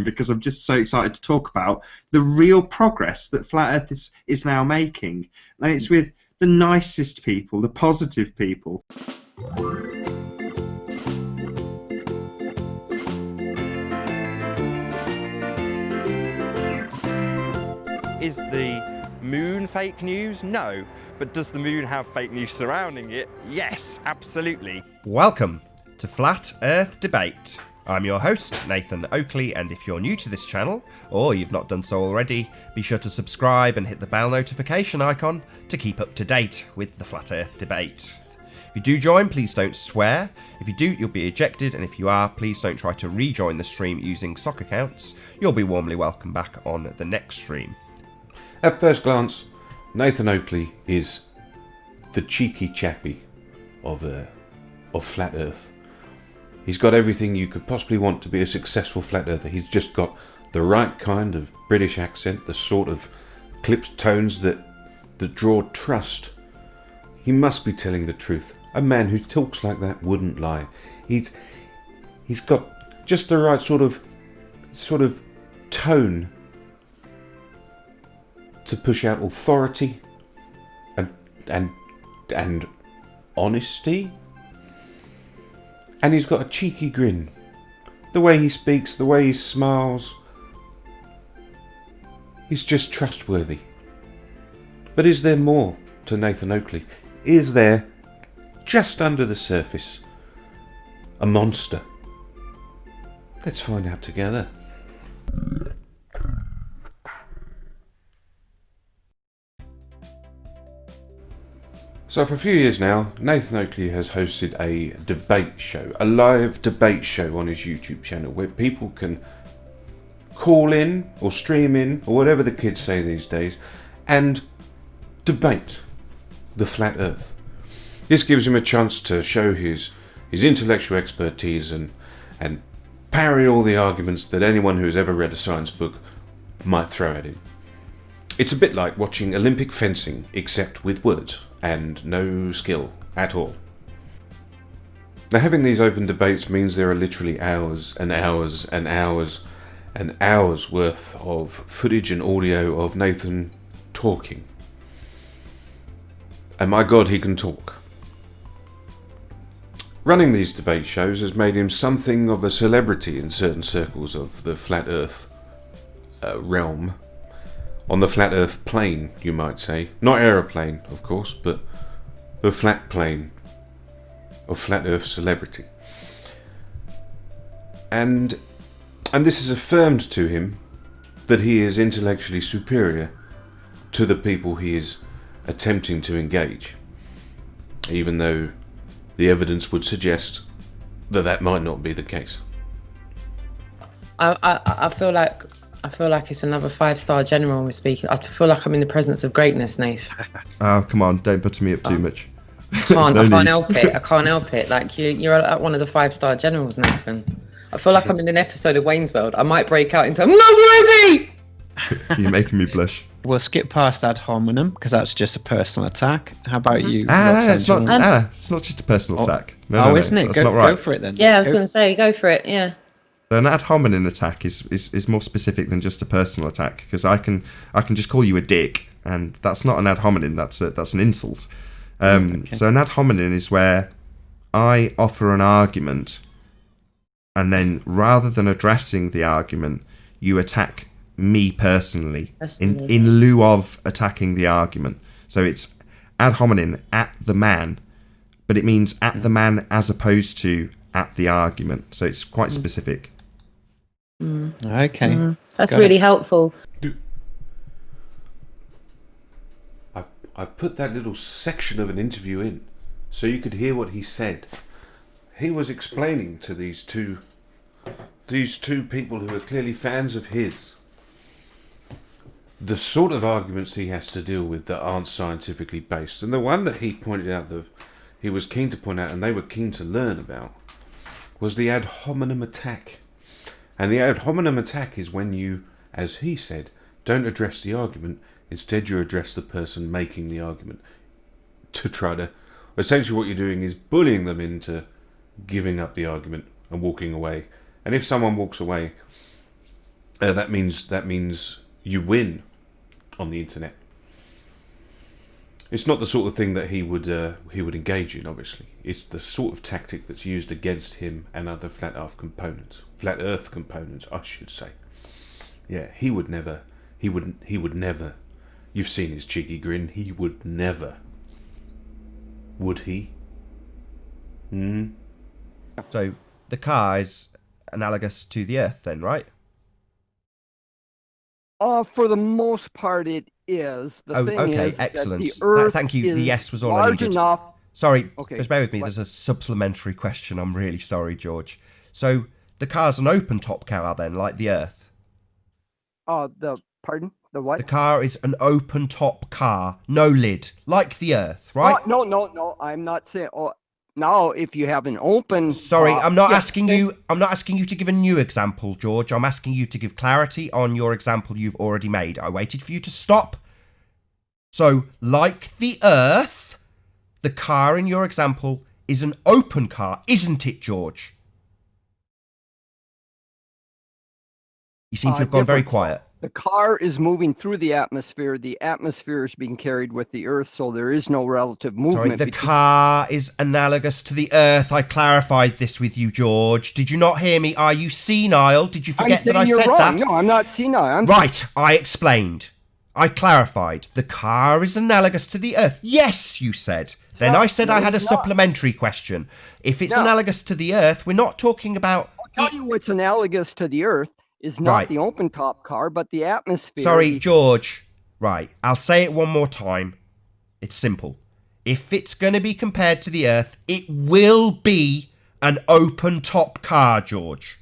because I'm just so excited to talk about the real progress that Flat Earth is now making. And it's with the nicest people, the positive people. Is the moon fake news? No. But does the moon have fake news surrounding it? Yes, absolutely. Welcome to Flat Earth Debate. I'm your host, Nathan Oakley, and if you're new to this channel, or you've not done so already, be sure to subscribe and hit the bell notification icon to keep up to date with the Flat Earth Debate. If you do join, please don't swear. If you do, you'll be ejected, and if you are, please don't try to rejoin the stream using sock accounts. You'll be warmly welcome back on the next stream. At first glance, Nathan Oakley is the cheeky chappy of Flat Earth. He's got everything you could possibly want to be a successful Flat Earther. He's just got the right kind of British accent, the sort of clipped tones that draw trust. He must be telling the truth. A man who talks like that wouldn't lie. He's got just the right sort of tone to push out authority and honesty. And he's got a cheeky grin. The way he speaks, the way he smiles, he's just trustworthy. But is there more to Nathan Oakley? Is there, just under the surface, a monster? Let's find out together. So for a few years now, Nathan Oakley has hosted a debate show, a live debate show on his YouTube channel where people can call in or stream in, or whatever the kids say these days, and debate the Flat Earth. This gives him a chance to show his intellectual expertise and parry all the arguments that anyone who's ever read a science book might throw at him. It's a bit like watching Olympic fencing, except with words and no skill at all. Now, having these open debates means there are literally hours and hours and hours and hours worth of footage and audio of Nathan talking. And my God, he can talk. Running these debate shows has made him something of a celebrity in certain circles of the Flat Earth realm. On the Flat Earth plane, you might say. Not aeroplane, of course, but the flat plane of Flat Earth celebrity. And this has affirmed to him that he is intellectually superior to the people he is attempting to engage, even though the evidence would suggest that might not be the case. I feel like it's another 5-star general we're speaking. I feel like I'm in the presence of greatness, Nath. Oh, come on, don't butter me up too much. I can't help it. I can't help it. Like you're like one of the 5-star generals, Nathan. I feel like I'm in an episode of Wayne's World. I might break out into, I'm not worthy! You're making me blush. We'll skip past ad hominem because that's just a personal attack. How about you? It's not just a personal attack. No, isn't it? That's not right. Go for it then. Yeah, I was going to say, go for it. Yeah. An ad hominem attack is more specific than just a personal attack, because I can just call you a dick, and that's not an ad hominem. That's an insult. Okay. So an ad hominem is where I offer an argument, and then rather than addressing the argument, you attack me personally in lieu of attacking the argument. So it's ad hominem at the man, but it means at the man as opposed to at the argument. So it's quite specific. Okay. That's really helpful. I've put that little section of an interview in so you could hear what he said. He was explaining to these two people who are clearly fans of his the sort of arguments he has to deal with that aren't scientifically based. And the one that he pointed out, that he was keen to point out and they were keen to learn about, was the ad hominem attack. And the ad hominem attack is when you, as he said, don't address the argument, instead you address the person making the argument to try to... Essentially what you're doing is bullying them into giving up the argument and walking away. And if someone walks away, that means you win on the internet. It's not the sort of thing that he would engage in. Obviously, it's the sort of tactic that's used against him and other flat Earth components, I should say. Yeah, he would never. You've seen his cheeky grin. He would never. Would he? So the car is analogous to the Earth, then, right? For the most part, it is. The thing okay, is excellent. That the Earth Thank you. The is yes was all I large needed. enough. Sorry, Okay, just bear with me. what? There's a supplementary question. I'm really sorry, George. So the car's an open-top car, then, like the Earth? Pardon? The what? The car is an open-top car, no lid, like the Earth, right? Oh, no. I'm not saying. Oh, now if you have an open. Sorry, I'm not yeah, asking you. I'm not asking you to give a new example, George. I'm asking you to give clarity on your example you've already made. I waited for you to stop. So, like the Earth, the car in your example is an open car, isn't it, George? You seem to have gone very different. quiet. The car is moving through the atmosphere. The atmosphere is being carried with the Earth, so there is no relative movement. Sorry, the car is analogous to the Earth. I clarified this with you, George. Did you not hear me? Are you senile? Did you forget that I said that? No, I'm not senile. Right, I explained. I clarified. The car is analogous to the Earth. Yes, you said. Then I said I had a supplementary question. If it's analogous to the Earth, we're not talking about... I'll tell you what's analogous to the Earth is not the open-top car, but the atmosphere. Sorry, George. Right, I'll say it one more time. It's simple. If it's going to be compared to the Earth, it will be an open-top car, George.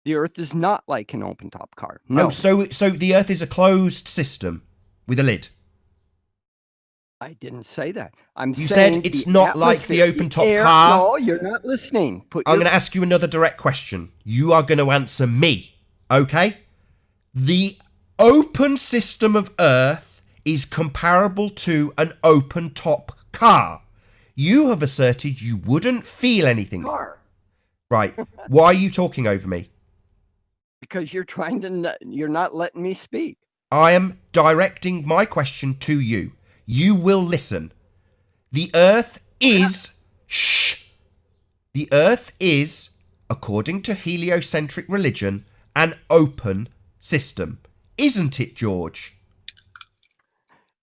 The Earth is not like an open-top car. No. So the Earth is a closed system with a lid. I didn't say that. You said it's not like the open-top car. No, you're not listening. I'm going to ask you another direct question. You are going to answer me, okay? The open system of Earth is comparable to an open-top car. You have asserted you wouldn't feel anything. Car. Right. Why are you talking over me? Because you're you're not letting me speak. I am directing my question to you. You will listen. The Earth is... Shh! The Earth is, according to heliocentric religion, an open system. Isn't it, George?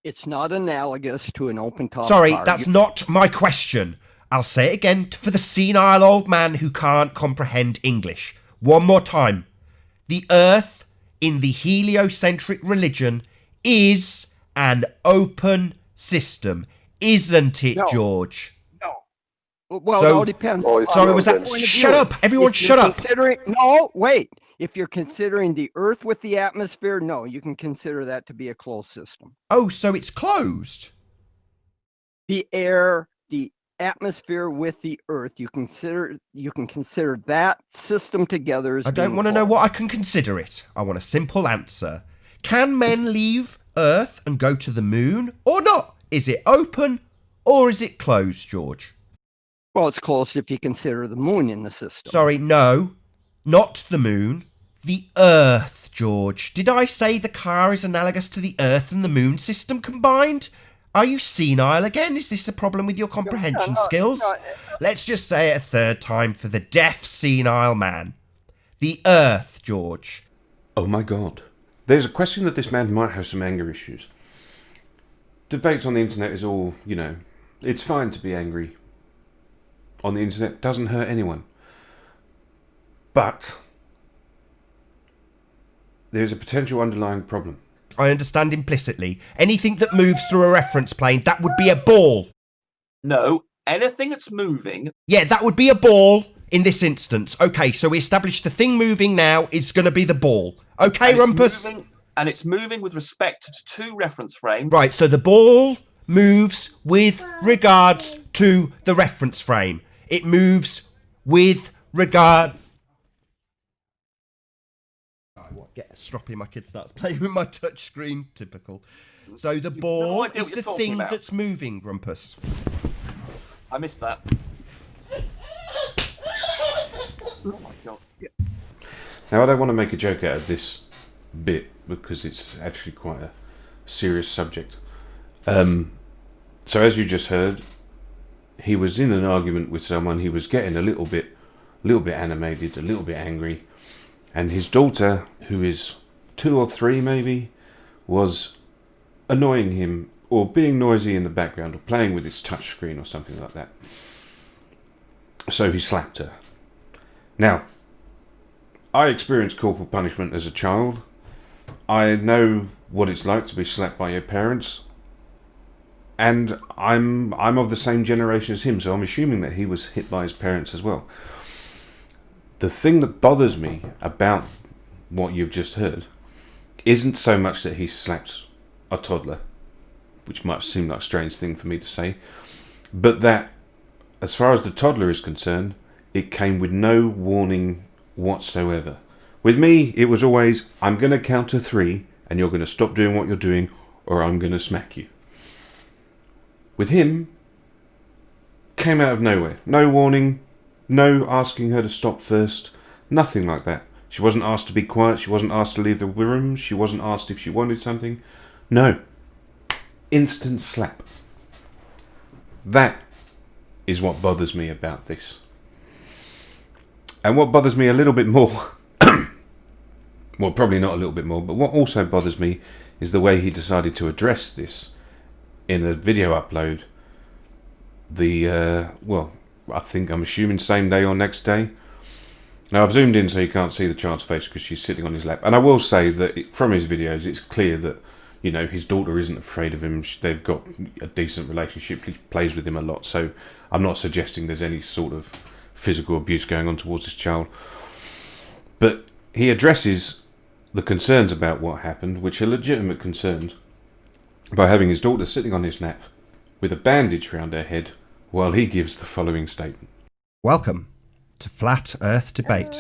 It's not analogous to an open-top car. Sorry, that's not my question. I'll say it again for the senile old man who can't comprehend English. One more time. The Earth, in the heliocentric religion, is an open system, isn't it, George? No. Well, it all depends. Sorry, was that... Shut up! Everyone shut up! No, wait. If you're considering the Earth with the atmosphere, no, you can consider that to be a closed system. Oh, so it's closed? The air, the atmosphere with the Earth, you can consider that system together as I don't want to know what I can consider it. I want a simple answer. Can men leave Earth and go to the moon or not? Is it open or is it closed, George? Well, it's closed if you consider the moon in the system. Sorry, no, not the moon. The Earth, George. Did I say the car is analogous to the Earth and the moon system combined? Are you senile again? Is this a problem with your comprehension skills? Let's just say it a third time for the deaf senile man. The Earth, George. Oh my God. There's a question that this man might have some anger issues. Debates on the internet is all, it's fine to be angry. On the internet, doesn't hurt anyone. But there's a potential underlying problem. I understand implicitly. Anything that moves through a reference plane, that would be a ball. No, anything that's moving... Yeah, that would be a ball in this instance. Okay, so we established the thing moving now is going to be the ball. Okay, Rumpus? And it's moving with respect to two reference frames. Right, so the ball moves with regards to the reference frame. It moves with regards... Get a stroppy, my kid starts playing with my touch screen. Typical. So the ball is the thing that's moving, Grumpus. I missed that. Oh my God. Now, I don't want to make a joke out of this bit because it's actually quite a serious subject. So as you just heard, he was in an argument with someone. He was getting a little bit animated, a little bit angry, and his daughter, who is 2 or 3 maybe, was annoying him or being noisy in the background or playing with his touchscreen or something like that. So he slapped her. Now, I experienced corporal punishment as a child. I know what it's like to be slapped by your parents. And I'm of the same generation as him, so I'm assuming that he was hit by his parents as well. The thing that bothers me about what you've just heard isn't so much that he slapped a toddler, which might seem like a strange thing for me to say, but that, as far as the toddler is concerned, it came with no warning whatsoever. With me, it was always, I'm going to count to 3, and you're going to stop doing what you're doing, or I'm going to smack you. With him, came out of nowhere. No warning, no asking her to stop first, nothing like that. She wasn't asked to be quiet, she wasn't asked to leave the room, she wasn't asked if she wanted something. No. Instant slap. That is what bothers me about this. And what bothers me a little bit more, well, probably not a little bit more, but what also bothers me is the way he decided to address this in a video upload. I'm assuming same day or next day. Now, I've zoomed in so you can't see the child's face because she's sitting on his lap. And I will say that from his videos, it's clear that, you know, his daughter isn't afraid of him. They've got a decent relationship. He plays with him a lot. So I'm not suggesting there's any sort of physical abuse going on towards this child. But he addresses the concerns about what happened, which are legitimate concerns, by having his daughter sitting on his lap with a bandage round her head while he gives the following statement. Welcome to Flat Earth Debate.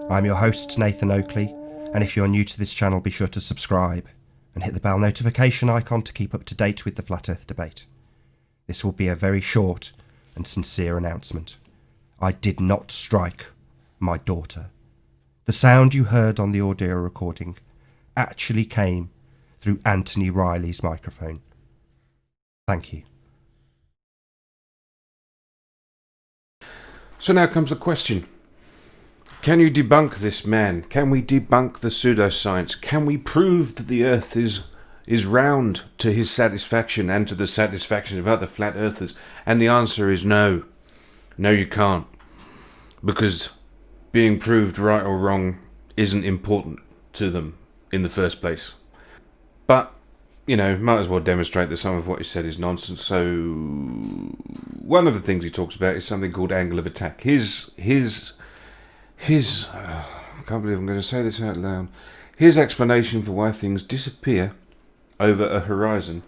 I'm your host, Nathan Oakley, and if you're new to this channel, be sure to subscribe and hit the bell notification icon to keep up to date with the Flat Earth Debate. This will be a very short and sincere announcement. I did not strike my daughter. The sound you heard on the audio recording actually came through Anthony Riley's microphone. Thank you. So now comes the question. Can you debunk this man? Can we debunk the pseudoscience? Can we prove that the Earth is round to his satisfaction and to the satisfaction of other flat earthers? And the answer is no. No, you can't. Because being proved right or wrong isn't important to them in the first place. But, you know, might as well demonstrate that some of what he said is nonsense. So, one of the things he talks about is something called angle of attack. His I can't believe I'm going to say this out loud. His explanation for why things disappear over a horizon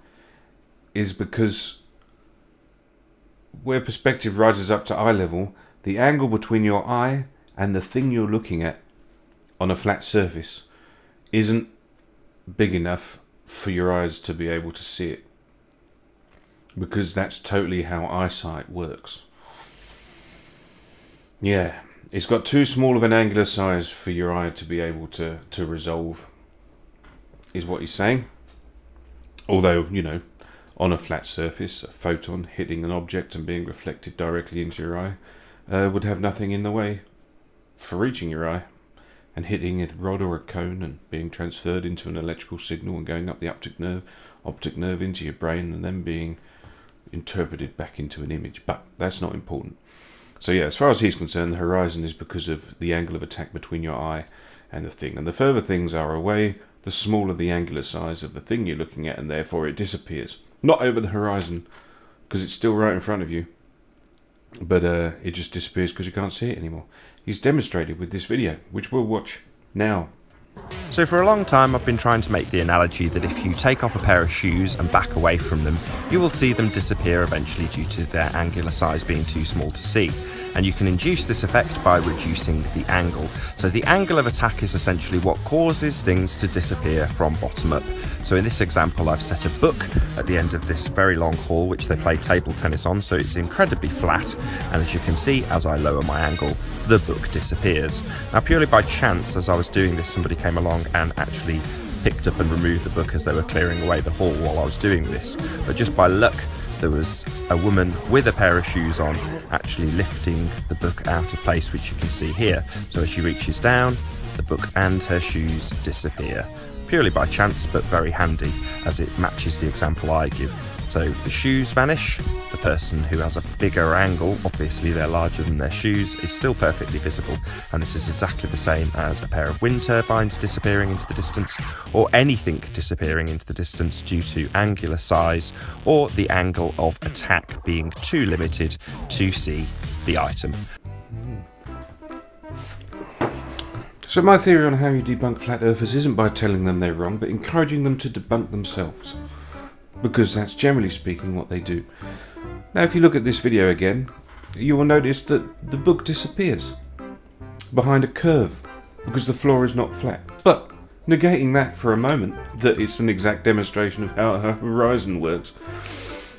is because where perspective rises up to eye level, the angle between your eye and the thing you're looking at on a flat surface isn't big enough for your eyes to be able to see it, because that's totally how eyesight works. Yeah, it's got too small of an angular size for your eye to be able to resolve, is what he's saying. Although, you know, on a flat surface, a photon hitting an object and being reflected directly into your eye would have nothing in the way for reaching your eye and hitting a rod or a cone and being transferred into an electrical signal and going up the optic nerve into your brain and then being interpreted back into an image. But that's not important. So yeah, as far as he's concerned, the horizon is because of the angle of attack between your eye and the thing. And the further things are away, the smaller the angular size of the thing you're looking at, and therefore it disappears. Not over the horizon, because it's still right in front of you, but it just disappears because you can't see it anymore. He's demonstrated with this video, which we'll watch now. So for a long time I've been trying to make the analogy that if you take off a pair of shoes and back away from them, you will see them disappear eventually due to their angular size being too small to see. and you can induce this effect by reducing the angle. So the angle of attack is essentially what causes things to disappear from bottom up. So in this example, I've set a book at the end of this very long hall, which they play table tennis on, so it's incredibly flat, and as you can see, as I lower my angle, the book disappears. Now, purely by chance, as I was doing this, somebody came along and actually picked up and removed the book as they were clearing away the hall while I was doing this. But just by luck, there was a woman with a pair of shoes on actually lifting the book out of place, which you can see here. So as she reaches down, the book and her shoes disappear. Purely by chance, but very handy, as it matches the example I give. So the shoes vanish, the person who has a bigger angle, obviously they're larger than their shoes, is still perfectly visible, and this is exactly the same as a pair of wind turbines disappearing into the distance, or anything disappearing into the distance due to angular size, or the angle of attack being too limited to see the item. So my theory on how you debunk flat earthers isn't by telling them they're wrong, but encouraging them to debunk themselves. Because that's generally speaking what they do. Now if you look at this video again, you will notice that the book disappears behind a curve because the floor is not flat. But negating that for a moment, that it's an exact demonstration of how her horizon works,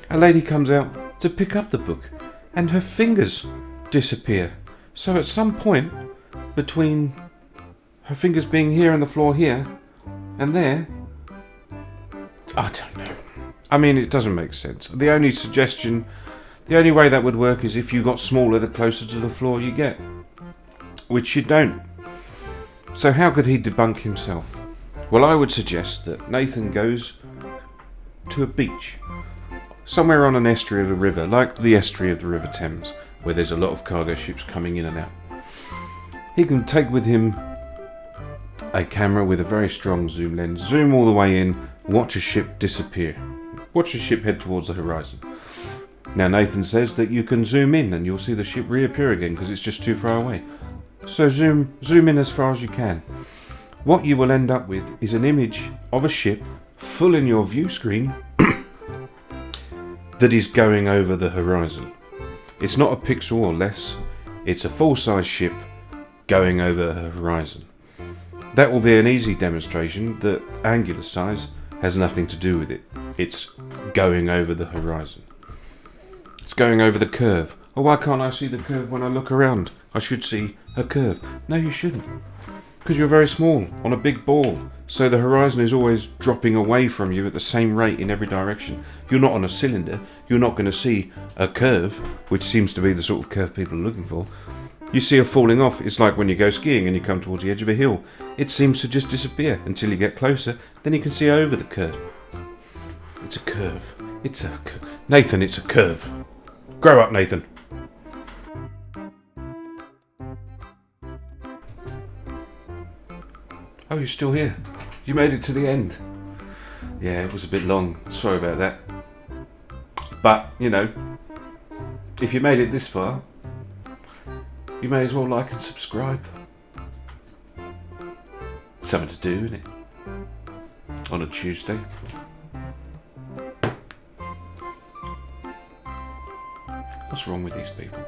a lady comes out to pick up the book and her fingers disappear. So at some point between her fingers being here and the floor here and there, I don't know. I mean, it doesn't make sense. The only way that would work is if you got smaller the closer to the floor you get. Which you don't. So how could he debunk himself? Well, I would suggest that Nathan goes to a beach. Somewhere on an estuary of a river, like the estuary of the River Thames, where there's a lot of cargo ships coming in and out. He can take with him a camera with a very strong zoom lens, zoom all the way in, watch a ship disappear. Watch the ship head towards the horizon. Now Nathan says that you can zoom in and you'll see the ship reappear again because it's just too far away. So zoom in as far as you can. What you will end up with is an image of a ship full in your view screen that is going over the horizon. It's not a pixel or less, it's a full-size ship going over the horizon. That will be an easy demonstration that angular size has nothing to do with it. It's going over the horizon. It's going over the curve. Oh, why can't I see the curve when I look around? I should see a curve. No, you shouldn't. Because you're very small on a big ball. So the horizon is always dropping away from you at the same rate in every direction. You're not on a cylinder. You're not going to see a curve, which seems to be the sort of curve people are looking for. You see a falling off. It's like when you go skiing and you come towards the edge of a hill. It seems to just disappear until you get closer. Then you can see over the curve. It's a curve. Nathan, it's a curve. Grow up, Nathan. Oh, you're still here. You made it to the end. Yeah, it was a bit long. Sorry about that. But, you know, if you made it this far, you may as well like and subscribe. Something to do, isn't it? On a Tuesday. What's wrong with these people?